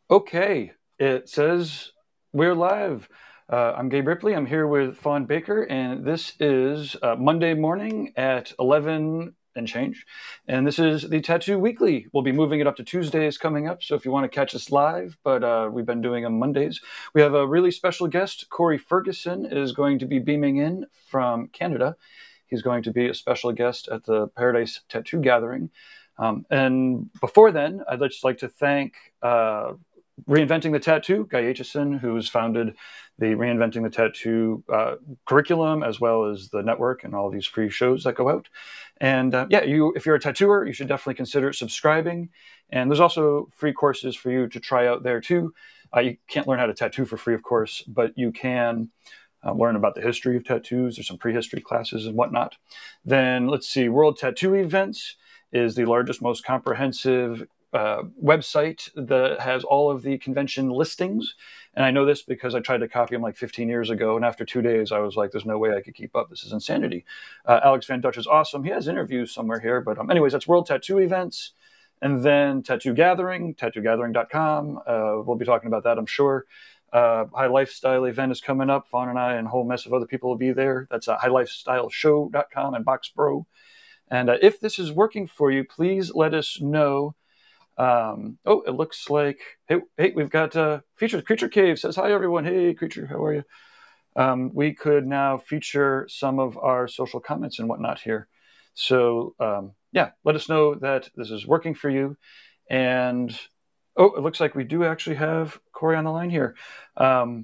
Okay, it says we're live. I'm Gabe Ripley. I'm here with Fawn Baker, and this is Monday morning at 11 and change. And this is the Tattoo Weekly. We'll be moving it up to Tuesdays coming up, so if you want to catch us live, but we've been doing them Mondays. We have a really special guest. Cory Ferguson is going to be beaming in from Canada. He's going to be a special guest at the Paradise Tattoo Gathering. And before then, I'd just like to thank Reinventing the Tattoo, Guy Aitchison, who's founded the Reinventing the Tattoo curriculum, as well as the network and all these free shows that go out. And if you're a tattooer, you should definitely consider subscribing. And there's also free courses for you to try out there too. You can't learn how to tattoo for free, of course, but you can learn about the history of tattoos. There's some prehistory classes and whatnot. Then let's see, World Tattoo Events is the largest, most comprehensive website that has all of the convention listings. And I know this because I tried to copy them like 15 years ago. And after 2 days, I was like, there's no way I could keep up. This is insanity. Alex Van Dutch is awesome. He has interviews somewhere here. But anyways, that's World Tattoo Events. And then Tattoo Gathering, tattoogathering.com. We'll be talking about that, I'm sure. High Lifestyle event is coming up. Fawn and I and a whole mess of other people will be there. That's highlifestyleshow.com and Boxbro. And if this is working for you, please let us know. It looks like, hey, we've got featured. Creature Cave says, hi, everyone. Hey, Creature, how are you? We could now feature some of our social comments and whatnot here. So, let us know that this is working for you. And, it looks like we do actually have Cory on the line here. So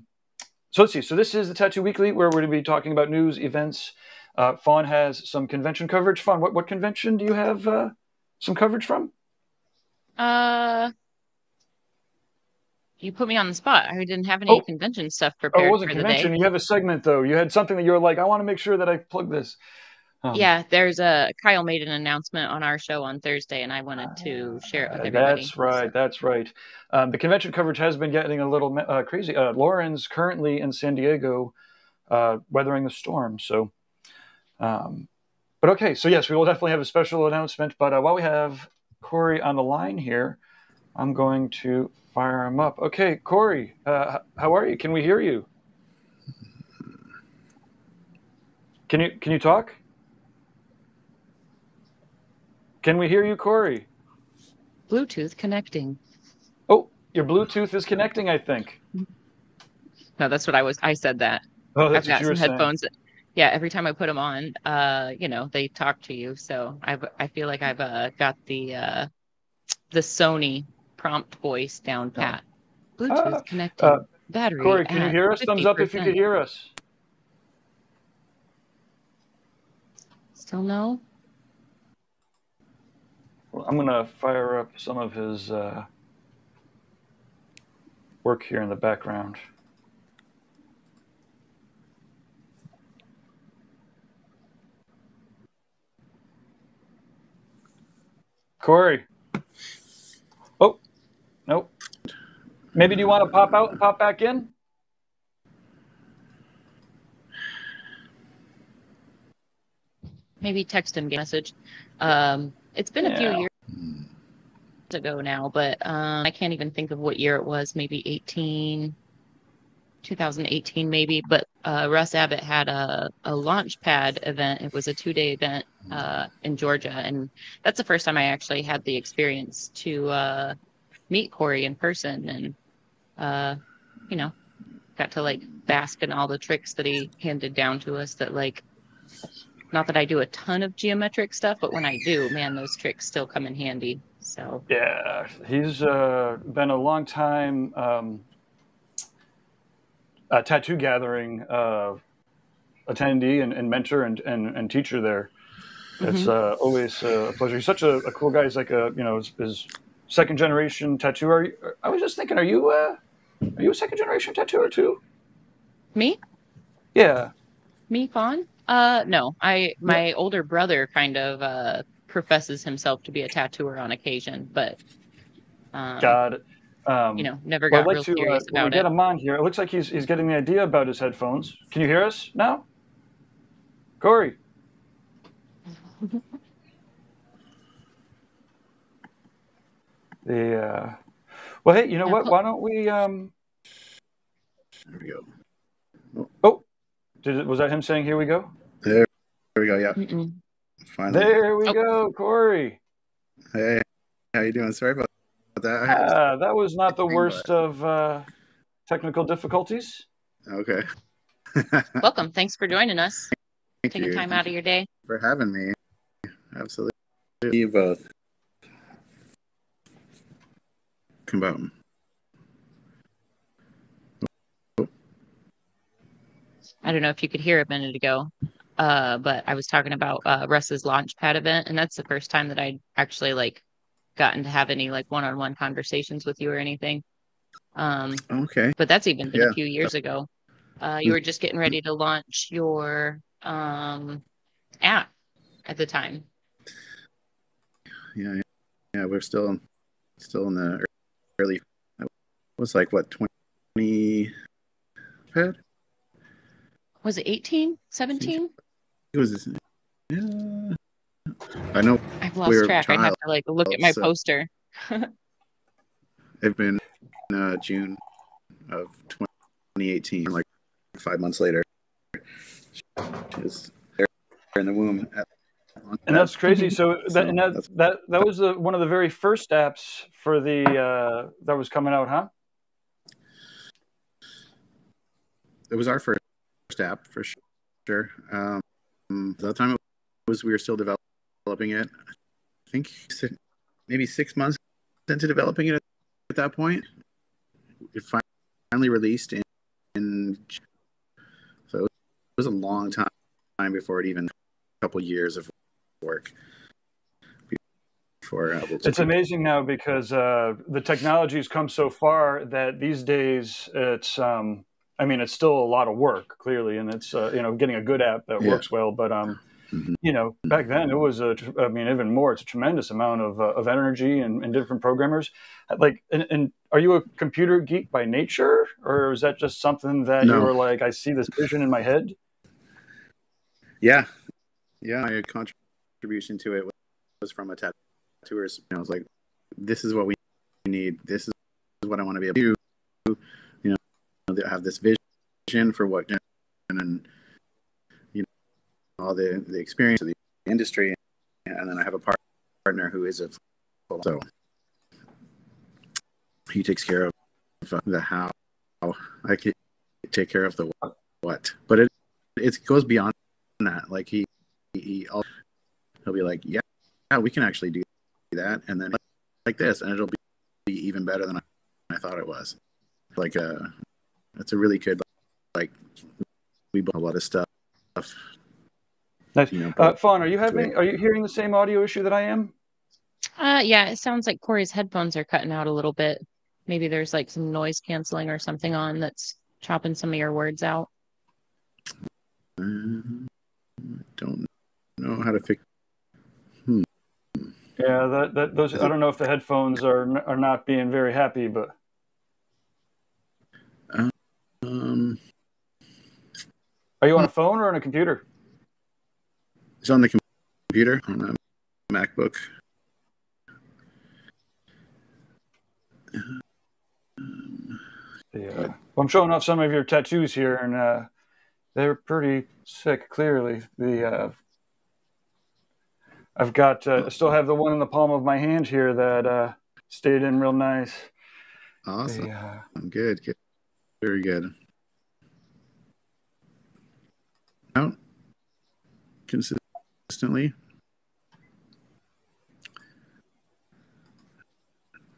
let's see. So this is the Tattoo Weekly, where we're going to be talking about news, events. Fawn has some convention coverage. Fawn, what convention do you have some coverage from? You put me on the spot. I didn't have any convention stuff prepared. It wasn't for convention. The day. You have a segment though. You had something that you were like, I want to make sure that I plug this. Yeah, there's Kyle made an announcement on our show on Thursday, and I wanted to share it with everybody. That's right. That's right. The convention coverage has been getting a little crazy. Lauren's currently in San Diego, weathering the storm. So, but okay. So yes, we will definitely have a special announcement. But while we have Cory on the line here, I'm going to fire him up. Okay, Cory, how are you? Can we hear you? Can you talk? Can we hear you, Cory? Bluetooth connecting. Oh, your Bluetooth is connecting, I think. No, that's what I said that. Oh, that's I've got what you were some headphones. Saying. Yeah, every time I put them on, they talk to you. So I feel like I've got the Sony prompt voice down pat. Bluetooth connecting. Battery. Cory, can you hear us? 50%. Thumbs up if you could hear us. Still no? Well, I'm going to fire up some of his work here in the background. Cory. Oh, nope. Maybe do you want to pop out and pop back in? Maybe text him a message. It's been a few years ago now, but I can't even think of what year it was. Maybe 2018 maybe. But Russ Abbott had a launch pad event. It was a 2-day event in Georgia, and that's the first time I actually had the experience to meet Cory in person, and got to bask in all the tricks that he handed down to us. That not that I do a ton of geometric stuff, but when I do, man, those tricks still come in handy. So yeah, he's been a long time tattoo gathering attendee and mentor and teacher there. It's always a pleasure. He's such a cool guy. He's like his second generation tattooer. I was just thinking, are you a second generation tattooer too? Me? Yeah. Me, Fawn? No. My older brother kind of professes himself to be a tattooer on occasion, but got it. Never got real serious about it. When we get him on here, it looks like he's getting the idea about his headphones. Can you hear us now? Cory. Well, hey, you know Yeah, what? Why don't we? There we go. Oh, was that him saying "Here we go"? There we go. Yeah. Mm-mm. Finally. There we go, Cory. Hey, how you doing? Sorry about that. I had That was not the thing, worst of technical difficulties. okay. Welcome. Thanks for joining us. Thank Taking you. time Thank out of your day. for having me. Absolutely. You both. Come about. I don't know if you could hear a minute ago, but I was talking about Russ's Launchpad event, and that's the first time that I'd actually like gotten to have any like one-on-one conversations with you or anything. Okay. But that's even been Yeah. a few years ago. You were just getting ready to launch your app at the time. Yeah. Yeah. We're still in the early. It was like what 20 pad? Was it 18, 17? It was. Yeah. I know I've we lost were track. I'd have child. to like look at my So poster. it's been June of 2018, like 5 months later. She was there in the womb. And that's crazy. So So that was one of the very first apps for the that was coming out, huh? it was our first app for sure. That time we were still developing it. I think maybe 6 months into developing it at that point. It finally released in so it was a long time before it even a couple years of work. It's amazing now because the technology's come so far that these days it's I mean, it's still a lot of work, clearly, and it's getting a good app that works well. But back then it was I mean, even more. It's a tremendous amount of energy and different programmers. Like, and are you a computer geek by nature, or is that just something that you were like, I see this vision in my head? Yeah. My contribution to it was from a tattooers. I was like, this is what we need. This is what I want to be able to do. Have this vision for what, and then all the experience of the industry, and then I have a partner who is so he takes care of the how. I could take care of the what, but it goes beyond that. Like he'll be like, yeah, we can actually do that, and then like this, and it'll be even better than I thought it was. Like it's a really good, like, we bought a lot of stuff. Nice. Fawn, are you hearing the same audio issue that I am? Yeah, it sounds like Cory's headphones are cutting out a little bit. Maybe there's like some noise canceling or something on that's chopping some of your words out. I don't know how to fix. Yeah, those. I don't know if the headphones are not being very happy, but. Are you on a phone or on a computer? It's on the computer, on a MacBook. Yeah. Well, I'm showing off some of your tattoos here, and they're pretty sick. Clearly, I've got. I still have the one in the palm of my hand here that stayed in real nice. Awesome. Good. Very good. Out consistently.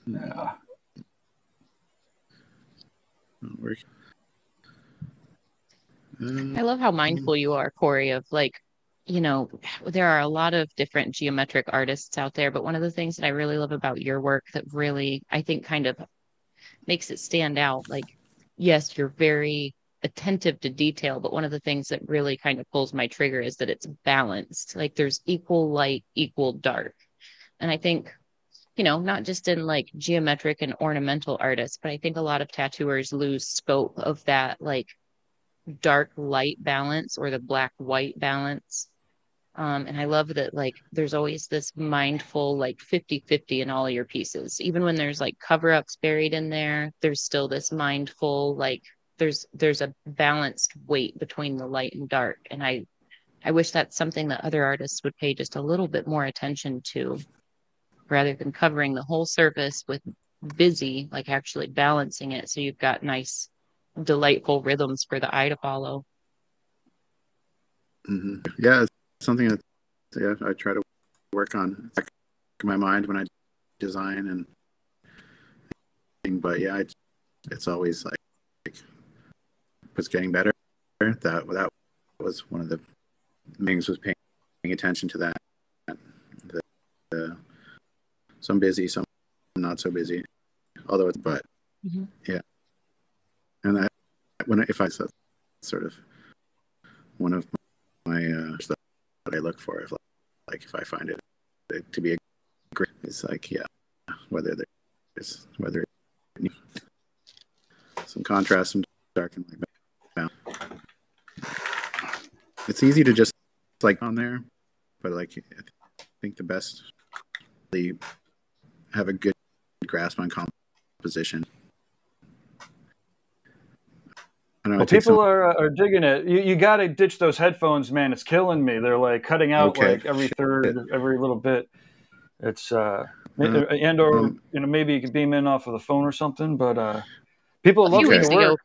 Yeah. Work. I love how mindful you are, Cory, of like, there are a lot of different geometric artists out there, but one of the things that I really love about your work that really, I think, kind of makes it stand out, like, yes, you're very attentive to detail, but one of the things that really kind of pulls my trigger is that it's balanced. Like there's equal light, equal dark. And I think, not just in like geometric and ornamental artists, but I think a lot of tattooers lose scope of that like dark light balance or the black white balance. And I love that, like, there's always this mindful, like 50-50 in all of your pieces. Even when there's like cover-ups buried in there, there's still this mindful, like there's a balanced weight between the light and dark. And I wish that's something that other artists would pay just a little bit more attention to, rather than covering the whole surface with busy, like actually balancing it so you've got nice, delightful rhythms for the eye to follow. Yeah, it's something that I try to work on. It's like in my mind when I design but yeah, it's always like it's getting better. That was one of the things, was paying attention to that. Some busy, some not so busy. Although it's yeah, and if I said sort of one of my that I look for, if I find it to be a great, it's like, yeah, whether some contrast, some dark and like that. It's easy to just like on there, but like I think the best have a good grasp on composition. Well, people are digging it. You got to ditch those headphones, man. It's killing me. They're like cutting out like every third, every little bit. It's or maybe you could beam in off of the phone or something. But people love your work.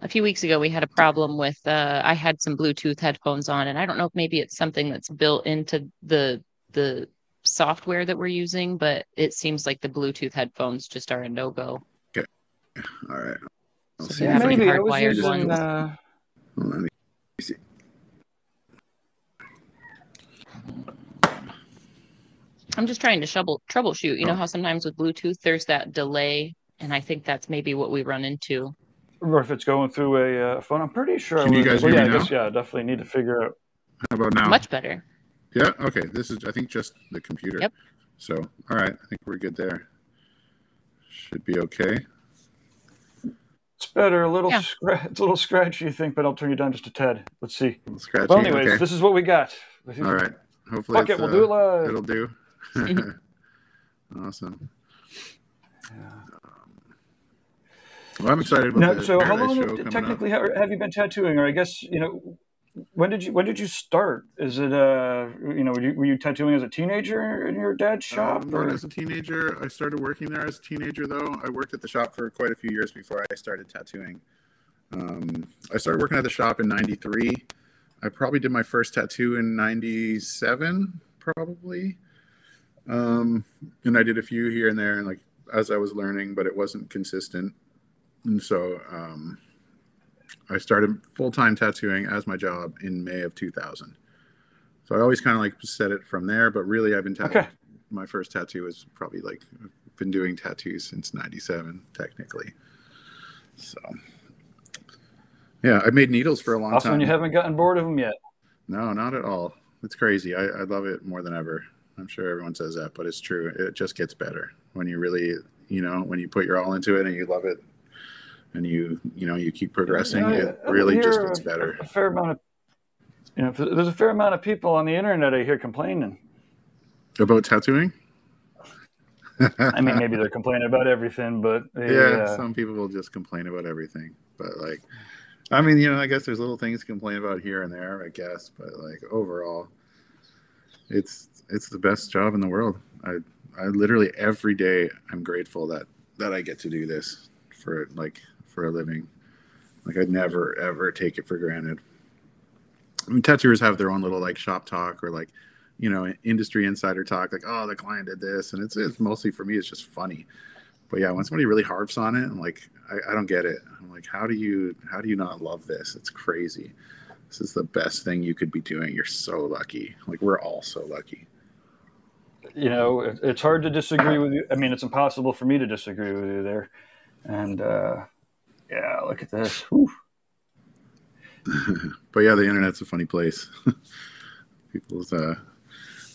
A few weeks ago, we had a problem with. I had some Bluetooth headphones on, and I don't know if maybe it's something that's built into the software that we're using, but it seems like the Bluetooth headphones just are a no-go. Okay. All right. So yeah, maybe I was using. Let me see. I'm just trying to troubleshoot. You know how sometimes with Bluetooth there's that delay, and I think that's maybe what we run into. Or if it's going through a phone, I'm pretty sure. Can you guys hear me now? I guess, definitely need to figure out. How about now? Much better. Yeah. Okay. This is, I think, just the computer. Yep. So, all right. I think we're good there. Should be okay. It's better. It's a little scratchy, you think, but I'll turn you down just a tad. Let's see. A little scratchy. Well, anyways, This is what we got. All right. Hopefully, fuck it. We'll do it live. It'll do. Awesome. Yeah. Well, I'm excited about this. So, how long technically have you been tattooing? Or I guess when did you start? Is it were you tattooing as a teenager in your dad's shop? Not as a teenager. I started working there as a teenager, though. I worked at the shop for quite a few years before I started tattooing. I started working at the shop in '93. I probably did my first tattoo in '97, probably. And I did a few here and there, and like as I was learning, but it wasn't consistent. And so I started full-time tattooing as my job in May of 2000. So I always kind of like set it from there, but really I've been tattooing. Okay. My first tattoo was probably like, I've been doing tattoos since '97, technically. So yeah, I made needles for a long time. And you haven't gotten bored of them yet? No, not at all. It's crazy. I love it more than ever. I'm sure everyone says that, but it's true. It just gets better when you really, when you put your all into it and you love it. And you keep progressing. It really just gets better. A fair amount of, there's a fair amount of people on the internet I hear complaining about tattooing. I mean, maybe they're complaining about everything, but some people will just complain about everything. But like, I mean, I guess there's little things to complain about here and there, I guess. But like overall, it's the best job in the world. I literally every day I'm grateful that I get to do this for a living. Like I'd never ever take it for granted. I mean, tattooers have their own little like shop talk or like industry insider talk, like, oh, the client did this, and it's mostly, for me, it's just funny. But yeah, when somebody really harps on it, I'm like, I don't get it. I'm like, how do you not love this? It's crazy. This is the best thing you could be doing. You're so lucky. Like we're all so lucky. It's hard to disagree with you. I mean, it's impossible for me to disagree with you there. And yeah, look at this. Whew. But yeah, the internet's a funny place. People's a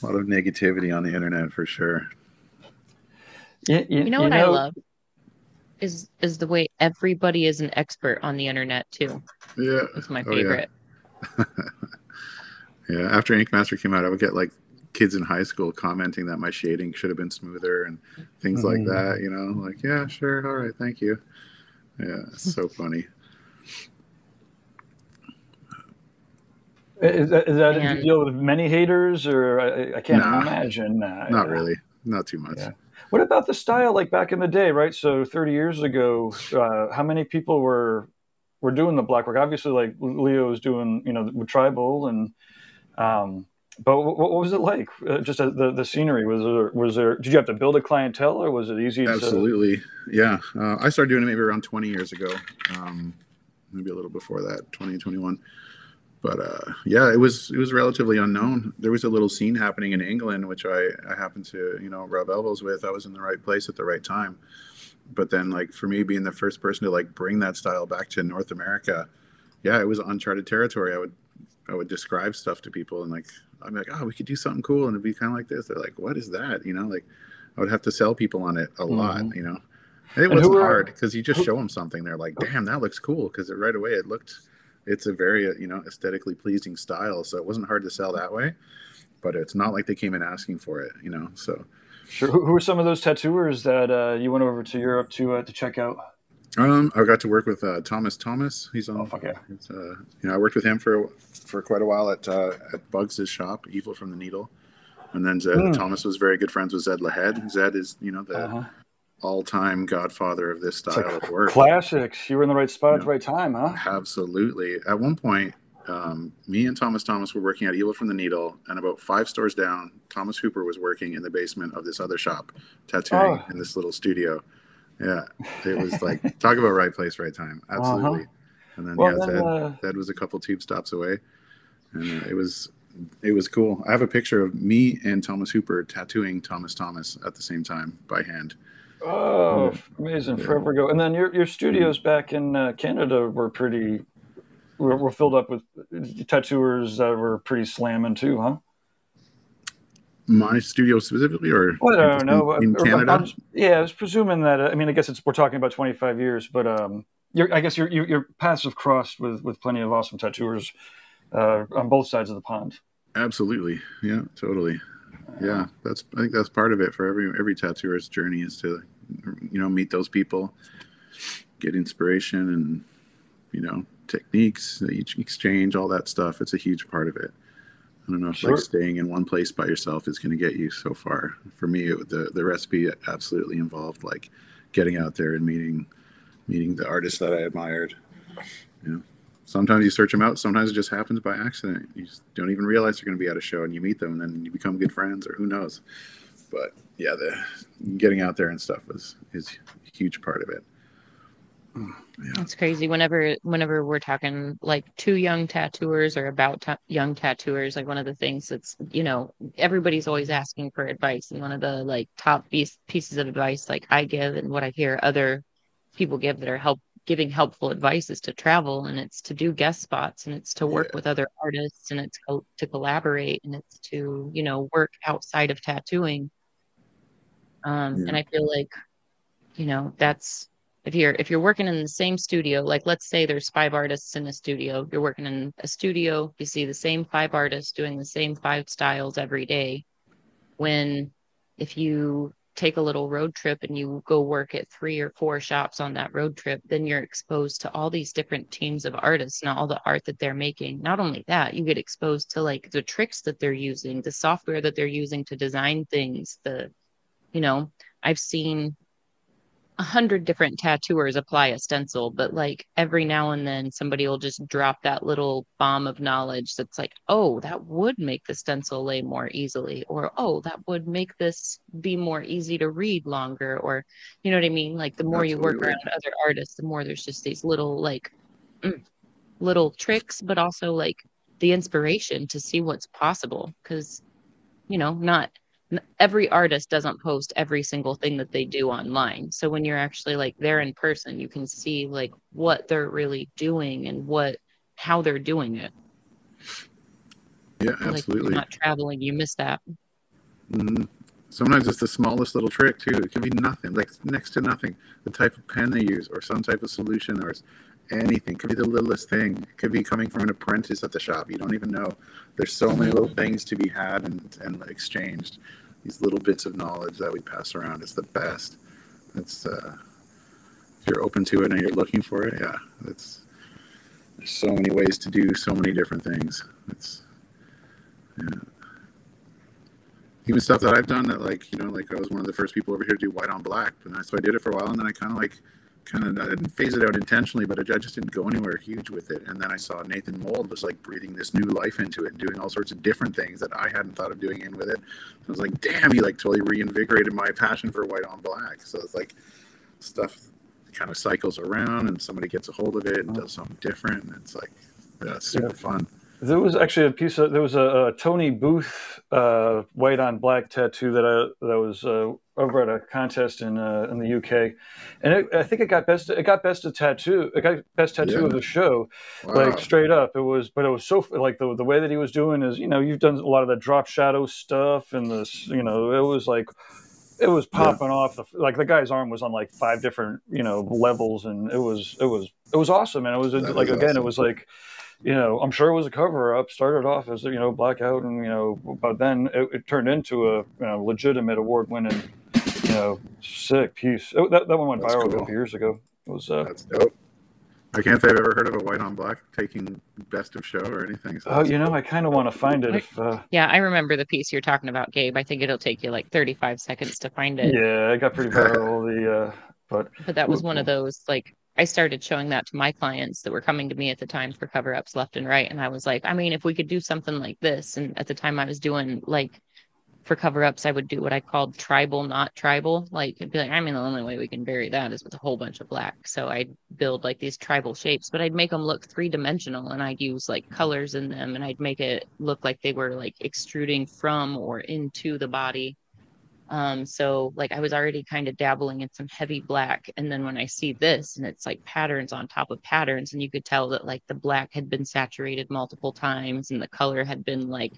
lot of negativity on the internet for sure. Yeah, what I love is the way everybody is an expert on the internet too. Yeah, it's my favorite. Yeah, after Ink Master came out, I would get like kids in high school commenting that my shading should have been smoother and things like that. You know, like, yeah, sure, all right, thank you. Yeah, it's so funny. Is that do you deal with many haters, or I can't imagine. Not really, not too much. Yeah. What about the style like back in the day, right? So 30 years ago, how many people were doing the black work? Obviously, like Leo was doing, you know, with tribal, and but what was it like? Just the scenery. Was there? Did you have to build a clientele, or was it easy? Absolutely, yeah. I started doing it maybe around 20 years ago, maybe a little before that, 2021. But yeah, it was relatively unknown. There was a little scene happening in England, which I happened to, you know, rub elbows with. I was in the right place at the right time. But then, like, for me being the first person to like bring that style back to North America, yeah, it was uncharted territory. I would describe stuff to people, and like, I'm like, oh, we could do something cool, and it'd be kind of like this. They're like, what is that? You know, like, I would have to sell people on it a lot, you know. And it wasn't hard because you just show them something. They're like, damn, that looks cool, because right away it looked. It's a very, you know, aesthetically pleasing style, so it wasn't hard to sell that way. But it's not like they came in asking for it, you know. So, sure. Who were some of those tattooers that you went over to Europe to check out? I got to work with Thomas. He's on. Oh, fuck yeah. You know, I worked with him for quite a while at Bugs' shop, Evil from the Needle, and then Thomas was very good friends with Zed Lahed. Zed is, you know, the all-time godfather of this style of work. Classics. You were in the right spot at the right time, huh? Absolutely. At one point, me and Thomas were working at Evil from the Needle, and about 5 stores down, Thomas Hooper was working in the basement of this other shop, tattooing in this little studio. Yeah, it was like, talk about right place, right time. Absolutely. And then Zed was a couple tube stops away, and it was cool. I have a picture of me and Thomas Hooper tattooing Thomas at the same time by hand. Oh, amazing! Forever ago. And then your studios back in Canada were were filled up with tattooers that were pretty slamming too, huh? My studio specifically, or well, I don't know. In Canada? I was presuming that. I mean, I guess we're talking about 25 years, but I guess your paths have crossed with plenty of awesome tattooers on both sides of the pond. Absolutely, yeah, totally. Yeah, I think that's part of it for every tattooer's journey, is to, you know, meet those people, get inspiration, and, you know, techniques, exchange, all that stuff. It's a huge part of it. I don't know if like staying in one place by yourself is going to get you so far. For me, the recipe absolutely involved like getting out there and meeting the artists that I admired. You know, sometimes you search them out. Sometimes it just happens by accident. You just don't even realize they're going to be at a show, and you meet them, and then you become good friends, or who knows. But yeah, the getting out there and stuff is a huge part of it. Yeah. It's crazy. Whenever we're talking like to young tattooers or about young tattooers, like one of the things that's, you know, everybody's always asking for advice, and one of the like top pieces of advice like I give and what I hear other people give that are giving helpful advice is to travel, and it's to do guest spots, and it's to work with other artists, and it's to collaborate, and it's to, you know, work outside of tattooing. And I feel like, you know, that's if you're working in the same studio, like let's say there's 5 artists in a studio, you're working in a studio, you see the same 5 artists doing the same 5 styles every day. If you take a little road trip and you go work at 3 or 4 shops on that road trip, then you're exposed to all these different teams of artists and all the art that they're making. Not only that, you get exposed to like the tricks that they're using, the software that they're using to design things. You know, I've seen 100 different tattooers apply a stencil, but like every now and then somebody will just drop that little bomb of knowledge that's like, oh, that would make the stencil lay more easily, or oh, that would make this be more easy to read longer, or you know what I mean? Like the more you work around other artists, the more there's just these little like little tricks, but also like the inspiration to see what's possible, because you know, not every artist doesn't post every single thing that they do online. So when you're actually like there in person, you can see like what they're really doing and how they're doing it. Yeah, absolutely. Like if you're not traveling, you miss that. Mm-hmm. Sometimes it's the smallest little trick too. It can be nothing, like next to nothing. The type of pen they use, or some type of solution, or anything. Could be the littlest thing. Could be coming from an apprentice at the shop. You don't even know. There's so many little things to be had and exchanged. These little bits of knowledge that we pass around is the best. It's if you're open to it and you're looking for it, yeah, there's so many ways to do so many different things. Yeah. Even stuff that I've done that, like, I was one of the first people over here to do white on black, and so I did it for a while, and then I I didn't phase it out intentionally, but I just didn't go anywhere huge with it. And then I saw Nathan Mold was like breathing this new life into it and doing all sorts of different things that I hadn't thought of doing in with it. I was like, damn, he like totally reinvigorated my passion for white on black. So it's like stuff kind of cycles around and somebody gets a hold of it and does something different. And it's like, yeah, it's super fun. There was actually there was a Tony Booth white on black tattoo that was over at a contest in the UK, and I think it got best tattoo of the show. Wow. Like straight up. It was so like the way that he was doing is, you've done a lot of the drop shadow stuff and this, it was like it was popping off the guy's arm was on like 5 different levels, and it was awesome. And it was like again awesome. It was like, I'm sure it was a Coverup. Started off as blackout, and but then it turned into a legitimate award-winning, sick piece. That one went viral a couple years ago. It was that's dope. I can't say I've ever heard of a white on black taking best of show or anything. So I kind of want to find it. Yeah, I remember the piece you're talking about, Gabe. I think it'll take you like 35 seconds to find it. Yeah, it got pretty viral. But that was one of those, like, I started showing that to my clients that were coming to me at the time for cover-ups left and right. And I was like, I mean, if we could do something like this. And at the time I was doing, like, for cover-ups, I would do what I called tribal, not tribal. Like, it'd be like, I mean, the only way we can vary that is with a whole bunch of black. So I'd build, like, these tribal shapes, but I'd make them look 3-dimensional, and I'd use, like, colors in them, and I'd make it look like they were, like, extruding from or into the body. So like I was already kind of dabbling in some heavy black, and then when I see this and it's like patterns on top of patterns, and you could tell that like the black had been saturated multiple times and the color had been like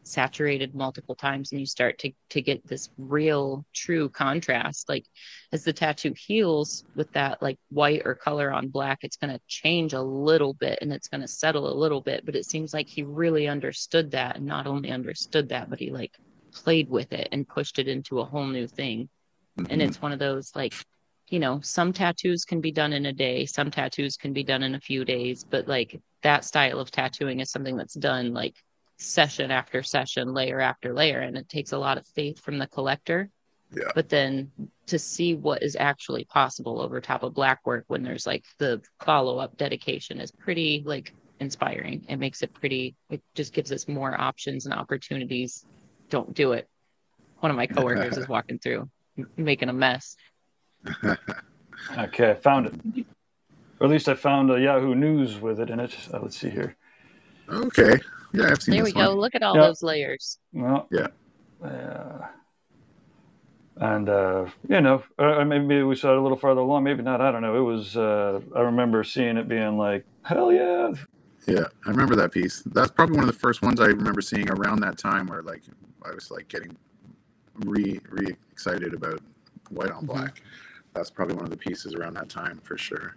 saturated multiple times, and you start to get this real true contrast. Like as the tattoo heals with that like white or color on black, it's going to change a little bit and it's going to settle a little bit, but it seems like he really understood that, and not only understood that, but he like played with it and pushed it into a whole new thing. And it's one of those, like, some tattoos can be done in a day, some tattoos can be done in a few days, but like that style of tattooing is something that's done like session after session, layer after layer, and it takes a lot of faith from the collector. Yeah. But then to see what is actually possible over top of black work when there's like the follow-up dedication is pretty like inspiring. It makes it it just gives us more options and opportunities. Don't do it. One of my coworkers is walking through, making a mess. Okay, I found it. Or at least I found a Yahoo News with it in it. Let's see here. Okay. Yeah, I've seen there this we go. one. Look at all those layers. Well, yeah. And, maybe we saw it a little farther along. Maybe not. I don't know. It was, I remember seeing it being like, hell yeah. Yeah, I remember that piece. That's probably one of the first ones I remember seeing around that time, where like I was like getting re excited about white on black. That's probably one of the pieces around that time for sure.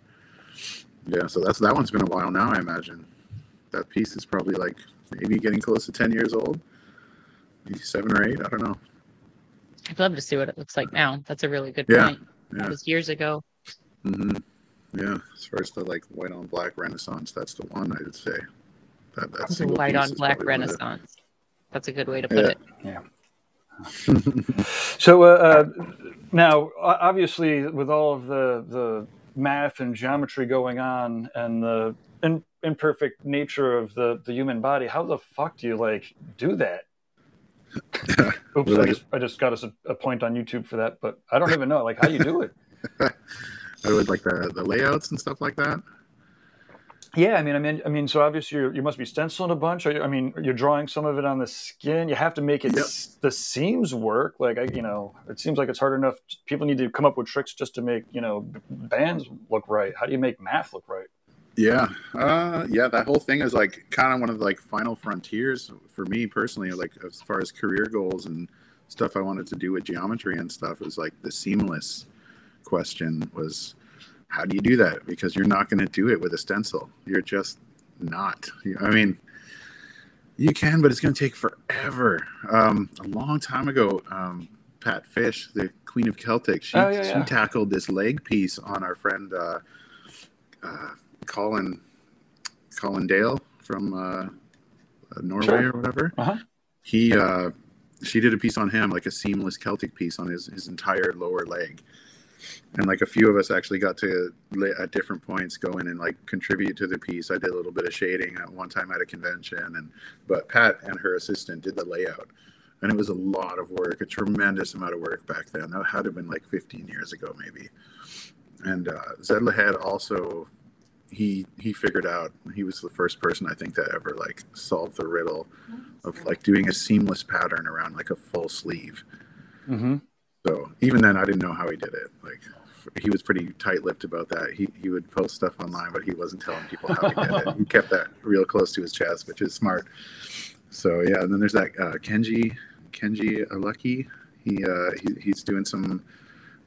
Yeah, so that one's been a while now, I imagine. That piece is probably like maybe getting close to 10 years old, maybe 7 or 8. I don't know. I'd love to see what it looks like now. That's a really good point. Yeah. That was years ago. Yeah, as far as the like white on black renaissance, that's the one I would say. That's the white on black renaissance. That's a good way to put it. Yeah. So now, obviously, with all of the math and geometry going on, and the imperfect nature of the human body, how the fuck do you like do that? Oops, I just got us a point on YouTube for that, but I don't even know like how you do it. I would like the layouts and stuff like that. Yeah, I mean, so obviously you must be stenciling a bunch. I mean, you're drawing some of it on the skin. You have to make it the seams work. Like it seems like it's hard enough. People need to come up with tricks just to make bands look right. How do you make math look right? Yeah, that whole thing is like kind of one of the like final frontiers for me personally. Like as far as career goals and stuff I wanted to do with geometry and stuff, is like the seamless question was how do you do that? Because you're not going to do it with a stencil. You're just not. I mean, you can, but it's going to take forever. A long time ago, Pat Fish, the Queen of Celtic, she tackled this leg piece on our friend Colin Dale from Norway or whatever. She did a piece on him, like a seamless Celtic piece on his entire lower leg. And like a few of us actually got to at different points go in and like contribute to the piece. I did a little bit of shading at one time at a convention, but Pat and her assistant did the layout, and it was a lot of work, a tremendous amount of work back then. That had to have been like 15 years ago maybe. And Zed Lahed also, he figured out, he was the first person I think that ever like solved the riddle of like doing a seamless pattern around like a full sleeve. So even then I didn't know how he did it. Like, he was pretty tight-lipped about that. He would post stuff online, but he wasn't telling people how he did it. He kept that real close to his chest, which is smart. So yeah, and then there's that Kenji Alucky. He's doing some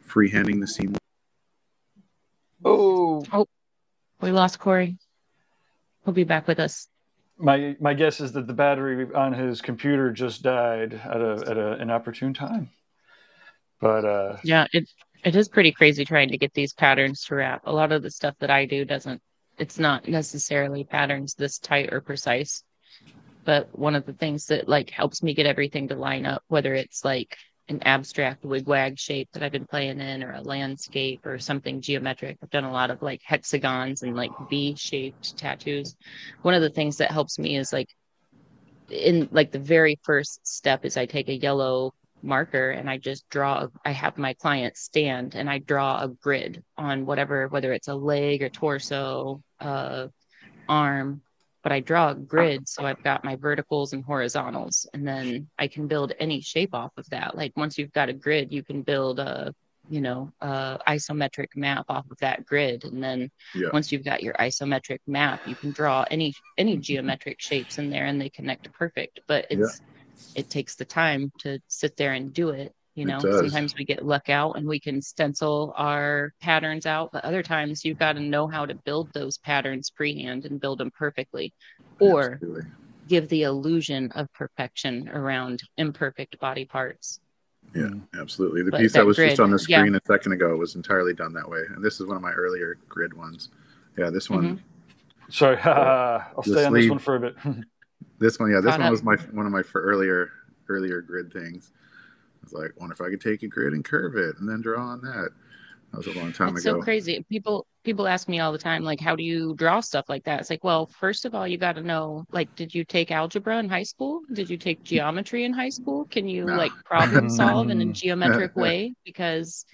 freehanding the seam. Oh, we lost Cory. He'll be back with us. My guess is that the battery on his computer just died at an opportune time. But yeah, it is pretty crazy trying to get these patterns to wrap. A lot of the stuff that I do it's not necessarily patterns this tight or precise. But one of the things that like helps me get everything to line up, whether it's like an abstract wigwag shape that I've been playing in, or a landscape or something geometric. I've done a lot of like hexagons and like V-shaped tattoos. One of the things that helps me is like in like the very first step is I take a yellow marker and I just I have my client stand and I draw a grid on whatever, whether it's a leg or torso, arm, but I draw a grid. So I've got my verticals and horizontals, and then I can build any shape off of that. Like once you've got a grid, you can build a isometric map off of that grid. And then once you've got your isometric map, you can draw any geometric shapes in there and they connect perfect. But it takes the time to sit there and do it. Sometimes we get luck out and we can stencil our patterns out, but other times you've got to know how to build those patterns freehand and build them perfectly, or give the illusion of perfection around imperfect body parts. Yeah, absolutely. The piece that was grid, just on the screen a second ago was entirely done that way. And this is one of my earlier grid ones. Yeah, this one. Sorry, I'll stay on this one for a bit. This one, this one was one of my earlier grid things. I was like, I wonder if I could take a grid and curve it and then draw on that. That was a long time ago. It's so crazy. People ask me all the time, like, how do you draw stuff like that? It's like, well, first of all, you got to know, like, did you take algebra in high school? Did you take geometry in high school? Can you like problem solve in a geometric way? Because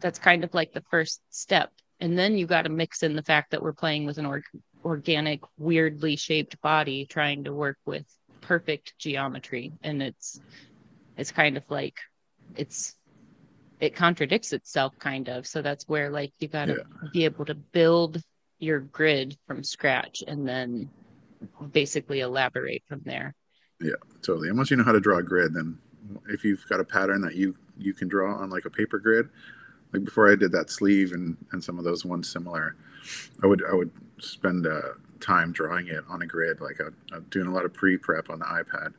that's kind of like the first step. And then you got to mix in the fact that we're playing with an organic, weirdly shaped body, trying to work with perfect geometry. And it's kind of like, it contradicts itself kind of. So that's where like you got to be able to build your grid from scratch and then basically elaborate from there. Yeah, totally. And once you know how to draw a grid, then if you've got a pattern that you can draw on like a paper grid, like before I did that sleeve and some of those ones similar, I would spend time drawing it on a grid. Like I'm doing a lot of pre-prep on the iPad,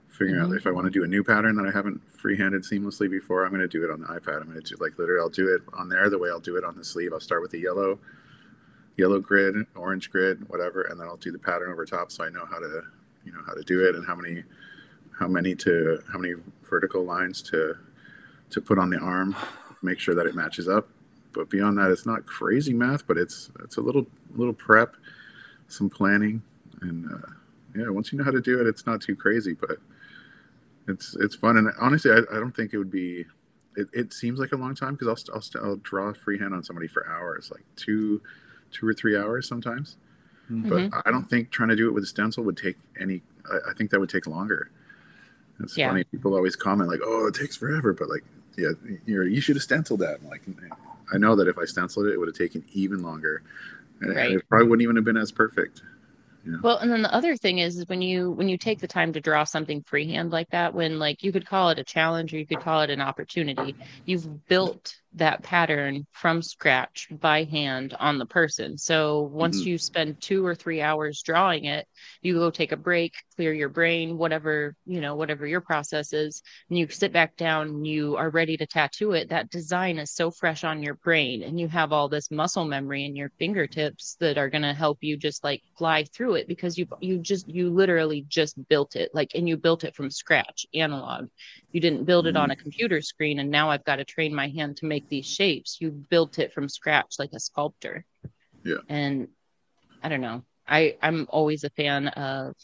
figuring out if I want to do a new pattern that I haven't freehanded seamlessly before, I'm going to do it on the iPad. I'm going to do like literally, I'll do it on there the way I'll do it on the sleeve. I'll start with the yellow grid, orange grid, whatever, and then I'll do the pattern over top so I know how to do it and how many vertical lines to put on the arm, make sure that it matches up. But beyond that, it's not crazy math, but it's a little prep, some planning, and once you know how to do it, it's not too crazy, but it's fun. And honestly, I don't think it would be. It seems like a long time because I'll draw freehand on somebody for hours, like two or 3 hours sometimes. But I don't think trying to do it with a stencil would take any. I think that would take longer. It's funny. People always comment like, "Oh, it takes forever," but like, you should have stenciled that. I'm like, I know that if I stenciled it, it would have taken even longer, and it probably wouldn't even have been as perfect. Well, and then the other thing is when you take the time to draw something freehand like that, when like you could call it a challenge or you could call it an opportunity, you've built that pattern from scratch by hand on the person. So once you spend 2 or 3 hours drawing it, you go take a break, clear your brain, whatever, whatever your process is, and you sit back down and you are ready to tattoo it. That design is so fresh on your brain, and you have all this muscle memory in your fingertips that are going to help you just like fly through it, because you literally just built it, like, and you built it from scratch, analog. You didn't build it on a computer screen and now I've got to train my hand to make these shapes. You built it from scratch like a sculptor. Yeah. And I don't know. I'm always a fan of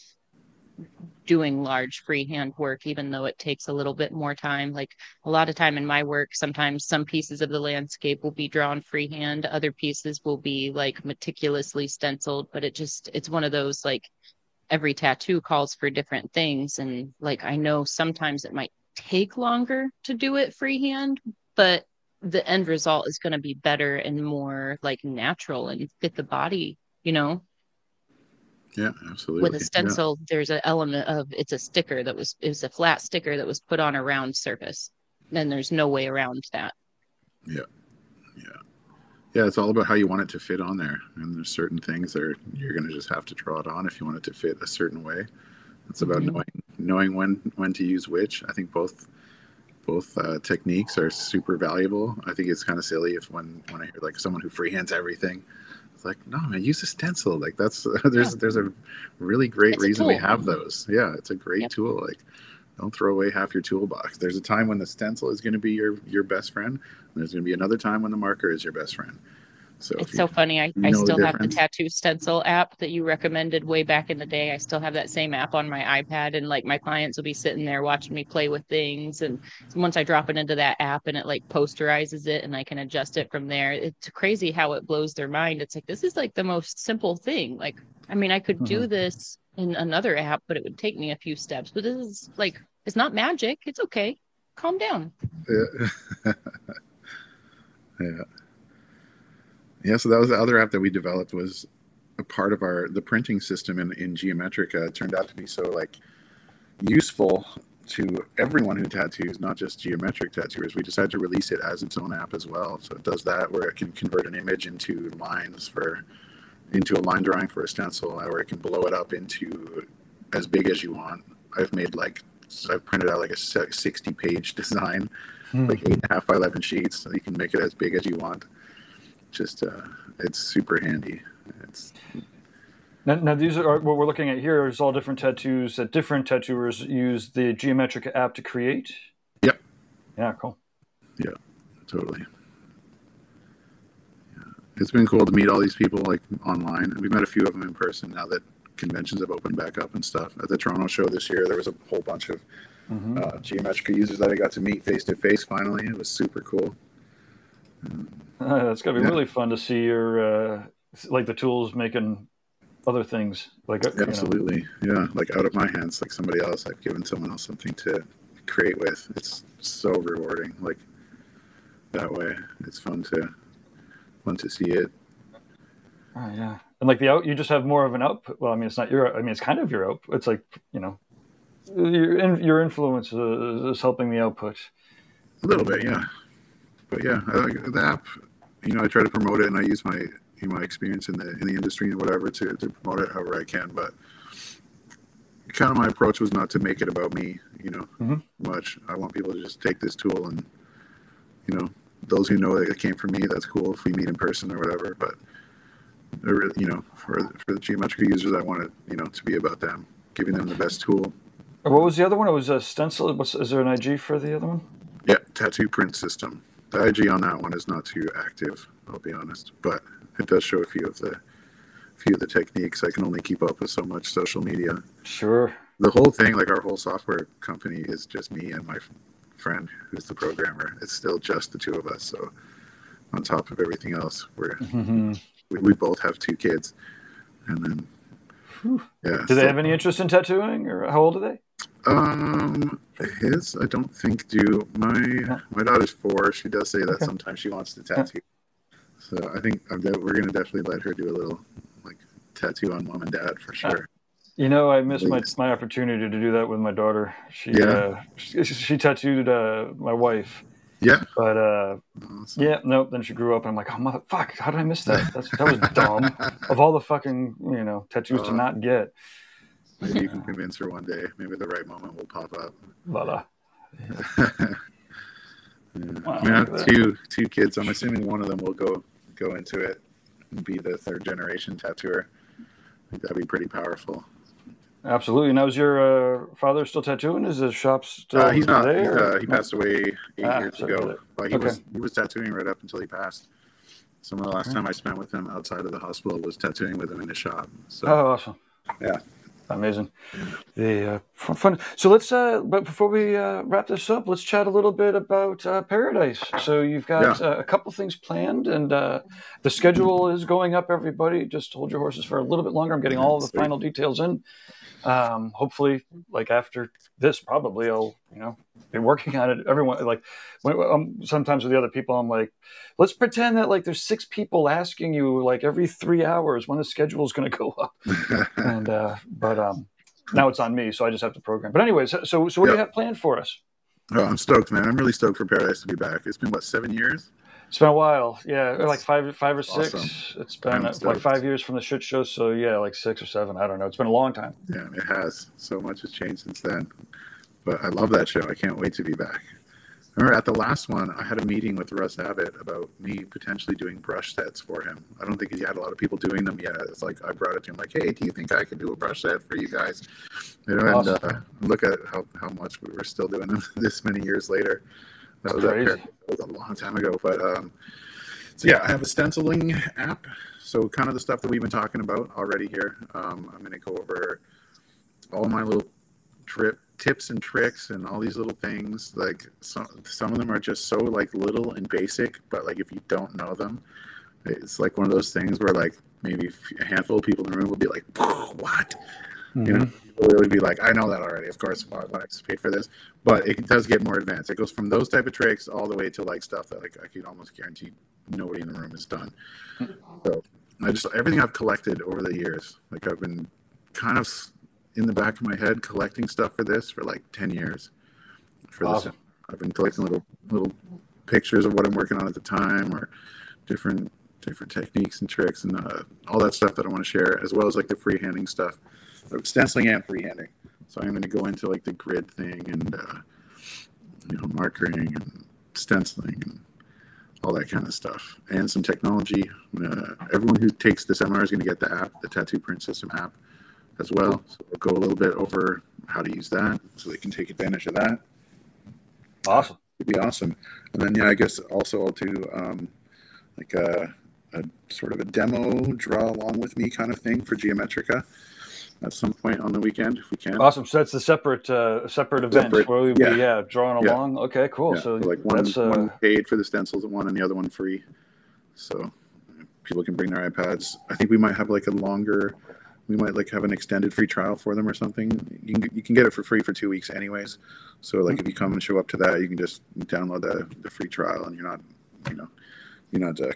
doing large freehand work, even though it takes a little bit more time. Like a lot of time in my work, sometimes some pieces of the landscape will be drawn freehand. Other pieces will be like meticulously stenciled, but it's one of those, like, every tattoo calls for different things. And like, I know sometimes it might take longer to do it freehand, but the end result is going to be better and more like natural and fit the body, Yeah, absolutely. With a stencil, there's an element of, it's a sticker it's a flat sticker that was put on a round surface. Then there's no way around that. Yeah, it's all about how you want it to fit on there. And there's certain things that you're going to just have to draw it on if you want it to fit a certain way. It's about knowing when to use which. I think both techniques are super valuable. I think it's kind of silly when I hear like someone who freehands everything. It's like, no, man, use a stencil. Like there's a really great reason we have those. Yeah, it's a great tool. Like, don't throw away half your toolbox. There's a time when the stencil is going to be your best friend. And there's going to be another time when the marker is your best friend. So it's so funny. I still have the tattoo stencil app that you recommended way back in the day. I still have that same app on my iPad, and like my clients will be sitting there watching me play with things. And once I drop it into that app and it like posterizes it and I can adjust it from there, it's crazy how it blows their mind. It's like, this is like the most simple thing. Like, I mean, I could do this in another app, but it would take me a few steps. But this is like, it's not magic. It's okay. Calm down. Yeah. Yeah, so that was the other app that we developed, was a part of the printing system in Geometrica. It turned out to be so like useful to everyone who tattoos, not just geometric tattooers. We decided to release it as its own app as well. So it does that, where it can convert an image into a line drawing for a stencil, or it can blow it up into as big as you want. I've printed out like a 60-page design, like 8.5 by 11 sheets, so you can make it as big as you want. Just it's super handy. Now these are what we're looking at here is all different tattoos that different tattooers use the Geometrica app to create. Yep. Yeah, cool. Yeah, totally. Yeah. It's been cool to meet all these people like online. We've met a few of them in person now that conventions have opened back up and stuff. At the Toronto show this year, there was a whole bunch of Geometrica users that I got to meet face to face finally. It was super cool. It's got to be really fun to see your like the tools making other things. Like absolutely, yeah. Like out of my hands, like somebody else. I've given someone else something to create with. It's so rewarding. Like that way, it's fun to see it. Oh yeah, and like you just have more of an output. Well, I mean, it's not your. I mean, it's kind of your output. It's like your influence is helping the output. A little bit, yeah. But yeah, the app, I try to promote it, and I use my experience in the industry and whatever to promote it however I can. But kind of my approach was not to make it about me, much. I want people to just take this tool, and those who know that it came from me, that's cool if we meet in person or whatever. But for the Geometrica users, I want it, to be about them, giving them the best tool. What was the other one? It was a stencil. Is there an IG for the other one? Yeah, tattoo print system. The IG on that one is not too active, I'll be honest, but it does show a few of the techniques. I can only keep up with so much social media. Sure. The whole thing, like our whole software company, is just me and my friend who's the programmer. It's still just the two of us. So on top of everything else, we both have 2 kids, and then yeah. Do they have any interest in tattooing, or how old are they? I don't think do. My daughter's 4. She does say that sometimes she wants to tattoo. So I think we're gonna definitely let her do a little like tattoo on mom and dad for sure. I missed my opportunity to do that with my daughter. She tattooed my wife, Yeah. But Awesome. yeah, nope. Then she grew up, and I'm like, oh mother, fuck, how did I miss that? That was dumb. Of all the fucking tattoos to not get. Maybe you can convince her one day. Maybe the right moment will pop up. But Wow, I have two kids. I'm assuming one of them will go into it and be the third generation tattooer. I think that'd be pretty powerful. Absolutely. Now, is your father still tattooing? Is his shop still he's not. there? He passed away 8 years ago. But he was tattooing right up until he passed. Some of the last time I spent with him outside of the hospital was tattooing with him in his shop. So, awesome. Yeah. Amazing. The fun. So let's. But before we wrap this up, let's chat a little bit about Paradise. So you've got a couple things planned, and the schedule is going up. Everybody, just hold your horses for a little bit longer. I'm getting all the final details in. Hopefully, like after this, probably I'll be working on it. Everyone, like sometimes with the other people, I'm like, let's pretend that like there's 6 people asking you like every 3 hours when the schedule is going to go up. And but now it's on me, so I just have to program. But anyways, so what do you have planned for us? Oh, I'm stoked, man. I'm really stoked for Paradise to be back. It's been 7 years? It's been a while, yeah, like five or 6. Awesome. It's been like 5 years from the shit show, so yeah, like 6 or 7. I don't know. It's been a long time. Yeah, it has. So much has changed since then. But I love that show. I can't wait to be back. Remember, at the last one, I had a meeting with Russ Abbott about me potentially doing brush sets for him. I don't think he had a lot of people doing them yet. It's like I brought it to him, like, hey, do you think I could do a brush set for you guys? Awesome. And look at how much we were still doing them this many years later. That was a long time ago. But so yeah, I have a stenciling app. So kind of the stuff that we've been talking about already here. I'm going to go over all my little tips and tricks and all these little things. Like some of them are just so like little and basic, but like if you don't know them, it's like one of those things where like maybe a handful of people in the room will be like, what? Mm-hmm. Will really be like, I know that already. Of course, I paid for this, but it does get more advanced. It goes from those type of tricks all the way to like stuff that like I can almost guarantee nobody in the room has done. So everything I've collected over the years, like I've been kind of in the back of my head collecting stuff for this for like 10 years. Awesome. This, I've been collecting little pictures of what I'm working on at the time, or different techniques and tricks and all that stuff that I want to share, as well as like the freehanding stuff. Stenciling and freehanding. So I'm going to go into like the grid thing and markering and stenciling and all that kind of stuff, and some technology. Everyone who takes the seminar is going to get the app, the Tattoo Print System app, as well. So we'll go a little bit over how to use that, so they can take advantage of that. Awesome. It'd be awesome. And then I guess also I'll do like a sort of a demo draw along with me kind of thing for Geometrica at some point on the weekend if we can. Awesome. So that's a separate event where we'll be drawing along. Okay, cool. Yeah. So like one paid for the stencils and one, and the other one free. So people can bring their iPads. I think we might have like we might like have an extended free trial for them or something. You can get it for free for 2 weeks anyways. So like if you come and show up to that, you can just download the free trial, and you're not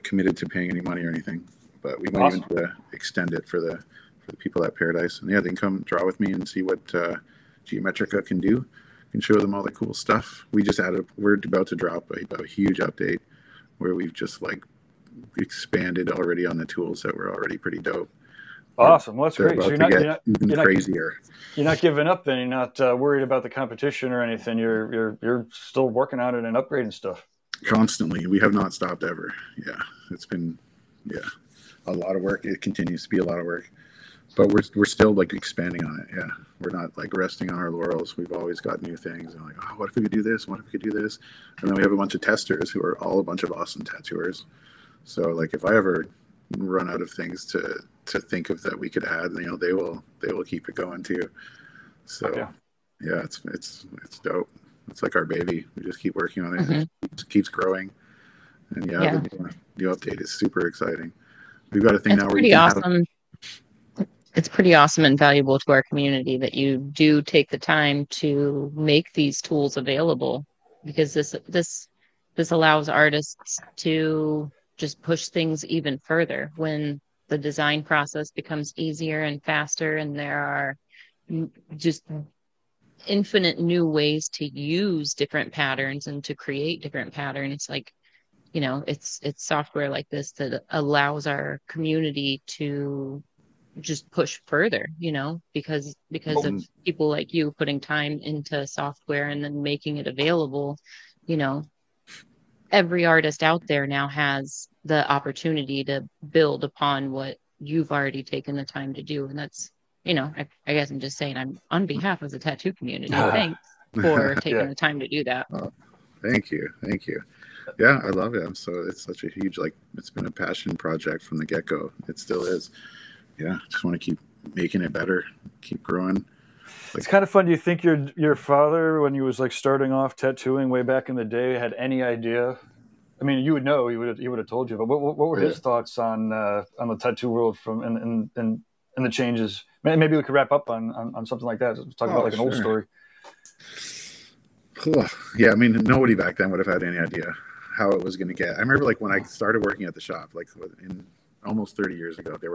committed to paying any money or anything. But we might even extend it for the people at Paradise. And yeah, they can come draw with me and see what Geometrica can do. Can show them all the cool stuff. We're about to drop a huge update where we've just like expanded already on the tools that were already pretty dope. Awesome. Well, that's great. So you're not crazier. You're not giving up then. You're not worried about the competition or anything. You're still working on it and upgrading stuff. Constantly. We have not stopped ever. Yeah. It's been a lot of work. It continues to be a lot of work. But we're still like expanding on it. Yeah. We're not like resting on our laurels. We've always got new things. And like, oh, what if we could do this? What if we could do this? And then we have a bunch of testers who are all a bunch of awesome tattooers. So like if I ever run out of things to think of that we could add, they will keep it going too. So it's dope. It's like our baby. We just keep working on it. Mm-hmm. It just keeps growing. And the new update is super exciting. We've got a thing now where you can awesome. It's pretty awesome and valuable to our community that you do take the time to make these tools available, because this allows artists to just push things even further when the design process becomes easier and faster, and there are just infinite new ways to use different patterns and to create different patterns. Like, you know, it's software like this that allows our community to just push further, you know, because of people like you putting time into software and then making it available. You know, every artist out there now has the opportunity to build upon what you've already taken the time to do. And that's, you know, I guess I'm just saying, I'm on behalf of the tattoo community. Thanks for taking the time to do that. Oh, thank you. Yeah, I love it. So it's such a huge, like, it's been a passion project from the get-go. It still is. Yeah, just want to keep making it better, keep growing. Like, it's kind of fun. Do you think your father, when he was like starting off tattooing way back in the day, had any idea? I mean, you would know. He would have told you. But what were his thoughts on the tattoo world from and the changes? Maybe we could wrap up on something like that. Talk about like an old story. Yeah, I mean, nobody back then would have had any idea how it was going to get. I remember like when I started working at the shop, like in almost 30 years ago, they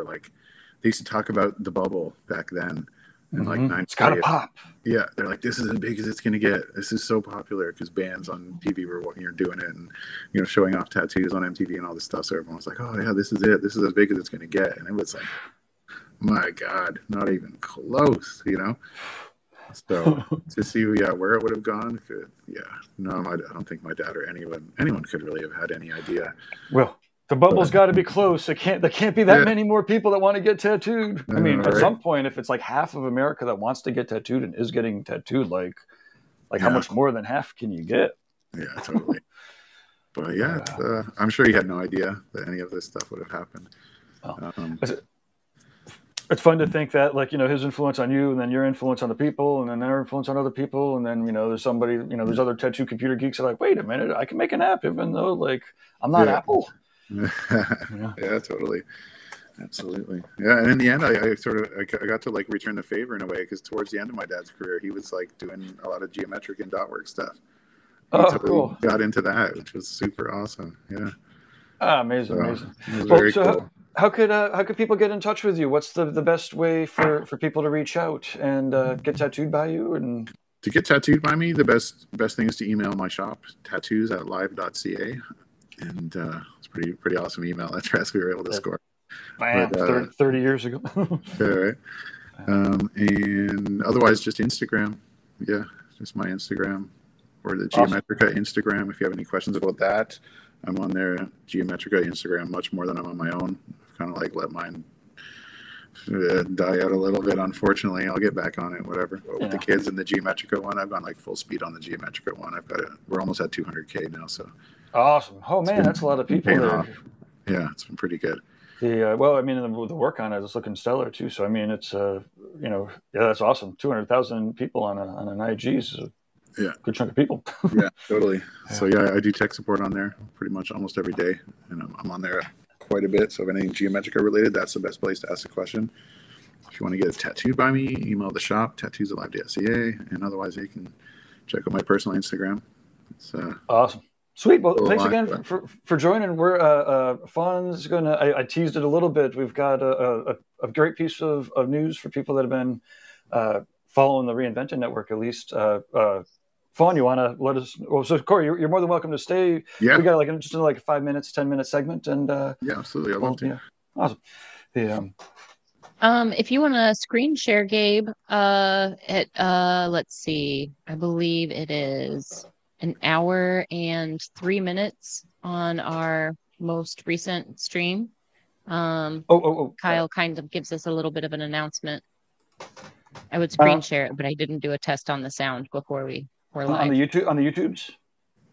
used to talk about the bubble back then. And like it's gotta pop. Yeah, they're like, this is as big as it's gonna get. This is so popular because bands on TV were doing it and showing off tattoos on MTV and all this stuff. So everyone was like, oh yeah, this is it. This is as big as it's gonna get. And it was like, my God, not even close. So to see where it would have gone, I don't think my dad or anyone could really have had any idea. Well, the bubble's got to be close. There can't be that many more people that want to get tattooed. I mean, at some point, if it's like half of America that wants to get tattooed and is getting tattooed, like how much more than half can you get? Yeah, totally. But I'm sure he had no idea that any of this stuff would have happened. It's fun to think that, like, his influence on you, and then your influence on the people, and then their influence on other people, and then there's somebody, there's other tattoo computer geeks that are like, wait a minute, I can make an app even though like I'm not Apple. Yeah, totally, absolutely. Yeah, and in the end, I got to like return the favor in a way, because towards the end of my dad's career, he was like doing a lot of Geometrica and dot work stuff. Cool. Got into that, which was super awesome. Yeah. Amazing. It was very cool. How could people get in touch with you? What's the best way for people to reach out and get tattooed by you? And to get tattooed by me, the best thing is to email my shop, tattoos@live.ca. And it's pretty awesome email address we were able to score. Bam, 30 years ago. Right. And otherwise, just Instagram. Yeah, just my Instagram or the Geometrica Instagram. If you have any questions about that, I'm on there. Geometrica Instagram much more than I'm on my own. I've kind of like let mine die out a little bit. Unfortunately, I'll get back on it. Whatever. But with the kids and the Geometrica one, I've gone like full speed on the Geometrica one. I've got it. We're almost at 200K now. So. Awesome. Oh man, that's a lot of people there. Yeah, it's been pretty good. Well, I mean, the work on it is looking stellar too. So I mean, it's that's awesome. 200,000 people on an IG is a good chunk of people. Yeah, totally. So I do tech support on there pretty much almost every day, and I'm on there quite a bit. So if anything Geometrica related, that's the best place to ask a question. If you want to get a tattoo by me, email the shop, tattoos@live.ca, and otherwise you can check out my personal Instagram. It's awesome. Sweet. Well, thanks again for joining. We're Fawn's gonna. I teased it a little bit. We've got a great piece of news for people that have been following the Reinventing Network, at least. Fawn, you want to let us? Well, so Cory, you're more than welcome to stay. Yeah. We got just a 5 minutes, 10-minute segment, and yeah, absolutely. I'd love to. Yeah, awesome. If you want to screen share, Gabe, let's see. I believe it is an hour and 3 minutes on our most recent stream. Kyle kind of gives us a little bit of an announcement. I would screen share it, but I didn't do a test on the sound before we were live. On the YouTubes?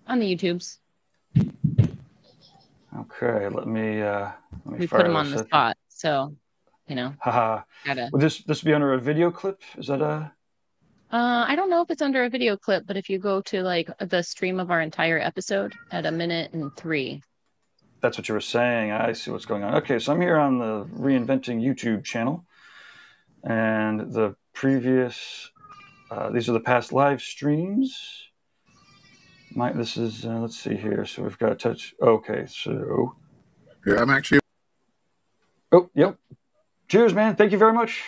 On the YouTubes. Okay, let me we put him on the spot, so gotta. Would this be under a video clip? Is that a? I don't know if it's under a video clip, but if you go to like the stream of our entire episode at 1:03. That's what you were saying. I see what's going on. Okay, so I'm here on the Reinventing YouTube channel, and the previous. These are the past live streams. This is let's see here. So we've got touch. Okay, so. Yeah, I'm actually. Oh, yep. Cheers, man. Thank you very much.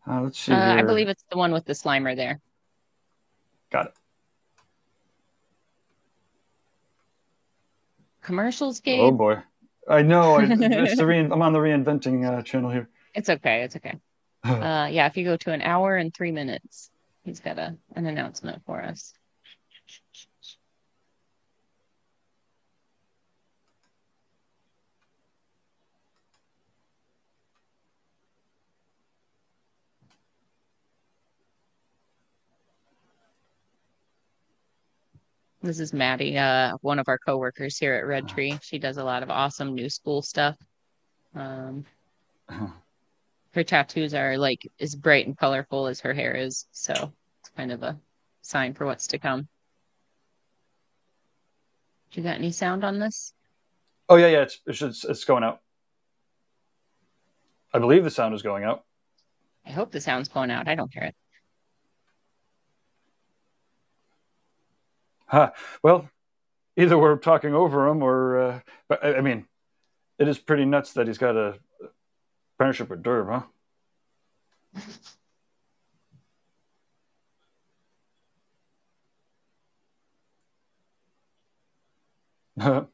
Let's see. I believe it's the one with the Slimer there. Got it. Commercials, Oh Gabe? boy. I know. I'm on the Reinventing channel here. It's okay. It's okay. Yeah, if you go to 1 hour and 3 minutes, he's got an announcement for us. This is Maddie, one of our coworkers here at Red Tree. She does a lot of awesome new school stuff. Her tattoos are like as bright and colorful as her hair is, so it's kind of a sign for what's to come. You got any sound on this? Oh yeah, it's going out. I believe the sound is going out. I hope the sound's going out. I don't hear it. Well, either we're talking over him, or but I mean, it is pretty nuts that he's got a apprenticeship with Durb, huh?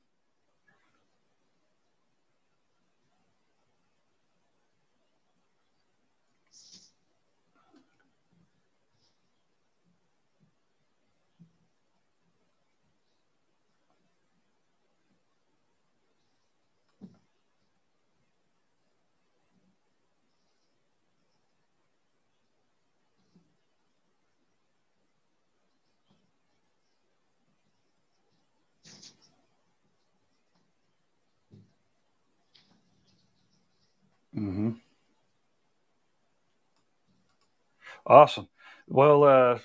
Mm-hmm. Awesome. Well,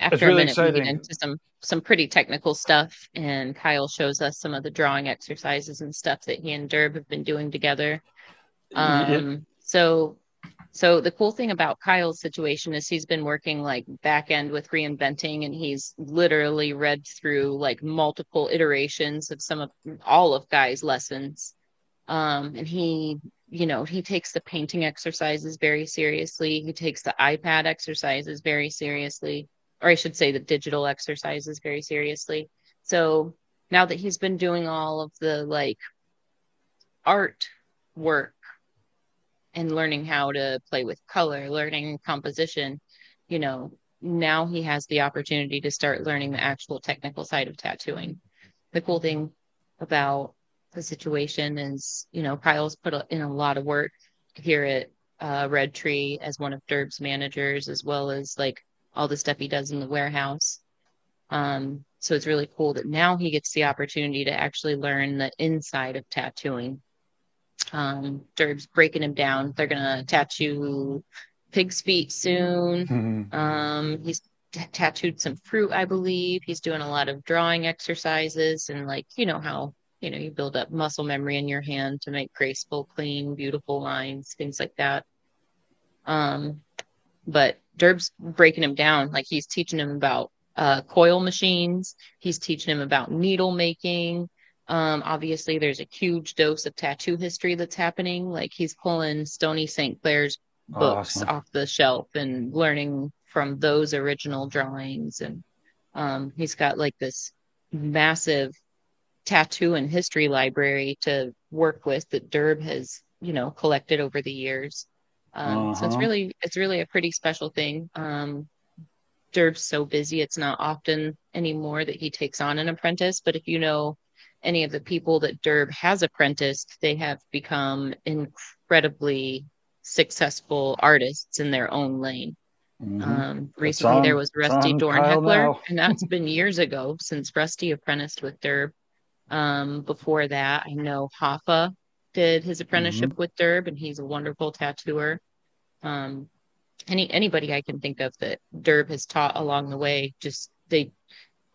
After really a minute, we get exciting. into some pretty technical stuff, and Kyle shows us some of the drawing exercises and stuff that he and Durb have been doing together. So the cool thing about Kyle's situation is he's been working like back end with reinventing, and he's literally read through like multiple iterations of all of Guy's lessons. And he takes the painting exercises very seriously. He takes the iPad exercises very seriously, or I should say the digital exercises very seriously. So now that he's been doing all of the like art work and learning how to play with color, learning composition, now he has the opportunity to start learning the actual technical side of tattooing. The cool thing about the situation is, Kyle's put in a lot of work here at Red Tree as one of Durb's managers, as well as like all the stuff he does in the warehouse. So it's really cool that now he gets the opportunity to actually learn the inside of tattooing. Durb's breaking him down. They're gonna tattoo pig's feet soon. He's tattooed some fruit, I believe. He's doing a lot of drawing exercises, and like how you build up muscle memory in your hand to make graceful, clean, beautiful lines, things like that. But Durb's breaking him down. Like he's teaching him about coil machines. He's teaching him about needle making. Obviously, there's a huge dose of tattoo history that's happening. Like he's pulling Stony St. Clair's books off the shelf and learning from those original drawings. And he's got like this massive tattoo and history library to work with that Durb has, collected over the years. So it's really a pretty special thing. Durb's so busy, it's not often anymore that he takes on an apprentice. But if you know any of the people that Durb has apprenticed, they have become incredibly successful artists in their own lane. Recently, there was Rusty Dornheckler, and that's been years ago since Rusty apprenticed with Durb. Before that, I know Hoffa did his apprenticeship with Durb, and he's a wonderful tattooer. Anybody I can think of that Durb has taught along the way,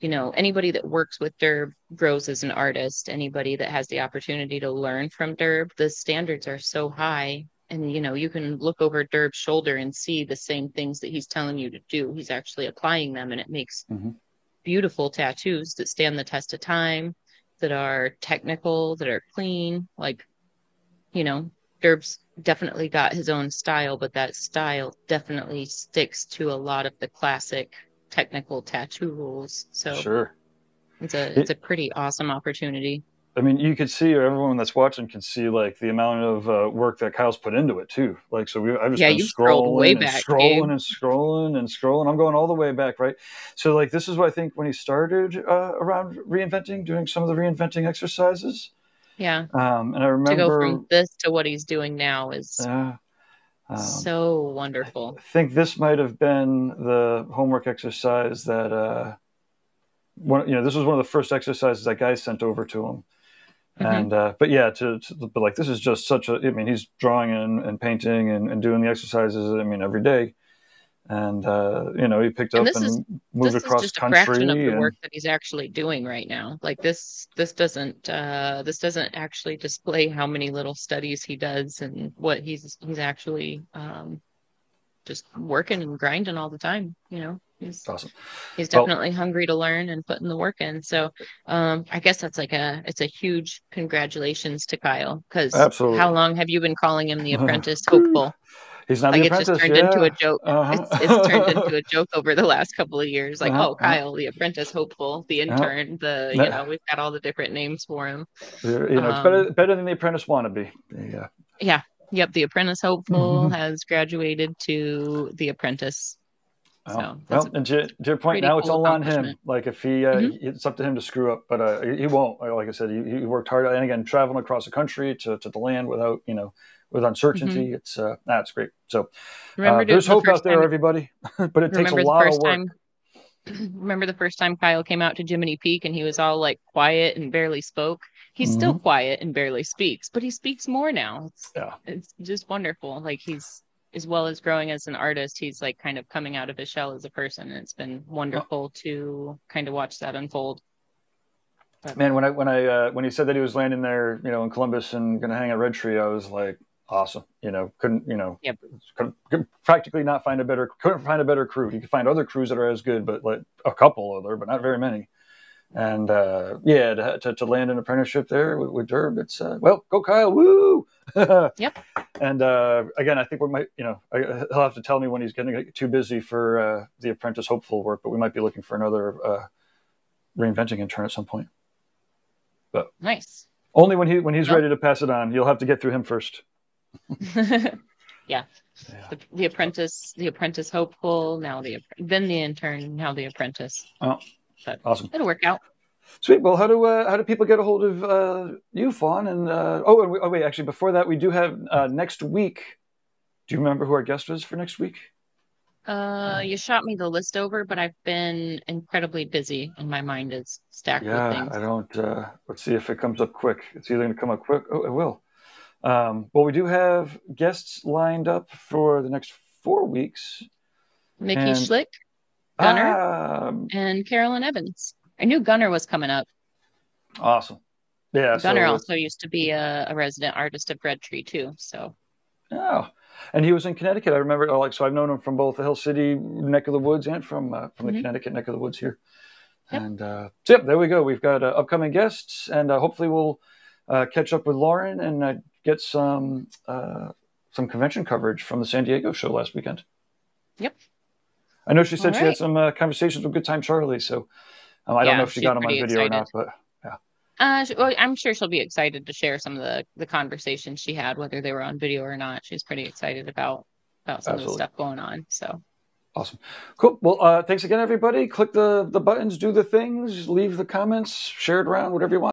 anybody that works with Durb grows as an artist. Anybody that has the opportunity to learn from Durb, the standards are so high. And, you can look over Durb's shoulder and see the same things that he's telling you to do. He's actually applying them, and it makes beautiful tattoos that stand the test of time, that are technical, that are clean. Like, Durb's definitely got his own style, but that style definitely sticks to a lot of the classic technical tattoo rules. So Sure. it's a pretty awesome opportunity. I mean, you could see, or everyone that's watching can see, like, the amount of work that Kyle's put into it too. Like, so I've just been You've scrolled way scrolling and back, Gabe. scrolling and scrolling and scrolling. I'm going all the way back, right? So, like, this is what I think when he started around reinventing, doing some of the reinventing exercises. Yeah. And I remember to go from this to what he's doing now is so wonderful. I think this might have been the homework exercise that this was one of the first exercises that guy sent over to him. And but yeah, but like, this is just such a, I mean, he's drawing and painting and doing the exercises, I mean, every day. And he picked up and moved across just country. A fraction of the work that he's actually doing right now. Like this doesn't actually display how many little studies he does and what he's actually just working and grinding all the time. He's awesome. He's definitely hungry to learn and putting the work in. So I guess it's a huge congratulations to Kyle, because how long have you been calling him the apprentice hopeful? He's not the apprentice. It's just turned into a joke. It's turned into a joke over the last couple of years. Like, Kyle, the apprentice hopeful, the intern, we've got all the different names for him. It's better than the apprentice wannabe. Yeah. Yeah. Yep. The apprentice hopeful has graduated to the apprentice. So and to your point, now it's all on him. Like, if it's up to him to screw up, but he won't. Like I said, he worked hard, and again, traveling across the country to the land without with uncertainty, it's great. So there's hope out there, everybody, but it takes a lot of work. Remember the first time Kyle came out to Jiminy Peak and he was all like quiet and barely spoke? He's still quiet and barely speaks, but he speaks more now. It's just wonderful. Like, he's, as well as growing as an artist, he's like kind of coming out of his shell as a person, and it's been wonderful to kind of watch that unfold. Man, when he said that he was landing there, in Columbus and going to hang at Red Tree, I was like, awesome. Couldn't practically not find couldn't find a better crew. You could find other crews that are as good, but like a couple other, but not very many. And to land an apprenticeship there with Durb, it's go Kyle, woo! Yep. And again, I think we might, he'll have to tell me when he's getting too busy for the apprentice hopeful work, but we might be looking for another reinventing intern at some point. But nice. Only when he's ready to pass it on. You'll have to get through him first. Yeah. The apprentice hopeful, then the intern, now the apprentice. Oh, but awesome. It'll work out. Sweet. Well, how do people get a hold of you, Fawn? And wait, actually, before that, we do have next week. Do you remember who our guest was for next week? You shot me the list over, but I've been incredibly busy and my mind is stacked with things. I don't. Let's see if it comes up quick. It's either going to come up quick. Oh, it will. Well, we do have guests lined up for the next 4 weeks. Mickey Schlick, Gunner, and Carolyn Evans. I knew Gunner was coming up. Awesome. Yeah. Gunner also used to be a resident artist of Red Tree too. So. Oh, and he was in Connecticut. I remember. So I've known him from both the Hill City neck of the woods and from the Connecticut neck of the woods here. Yep. And there we go. We've got upcoming guests, and hopefully we'll catch up with Lauren and get some convention coverage from the San Diego show last weekend. Yep. I know she said she had some conversations with Good Time Charlie, so I don't know if she got them on video or not, but yeah. I'm sure she'll be excited to share some of the conversations she had, whether they were on video or not. She's pretty excited about some of the stuff going on. So awesome. Cool. Well, thanks again, everybody. Click the buttons, do the things, leave the comments, share it around, whatever you want.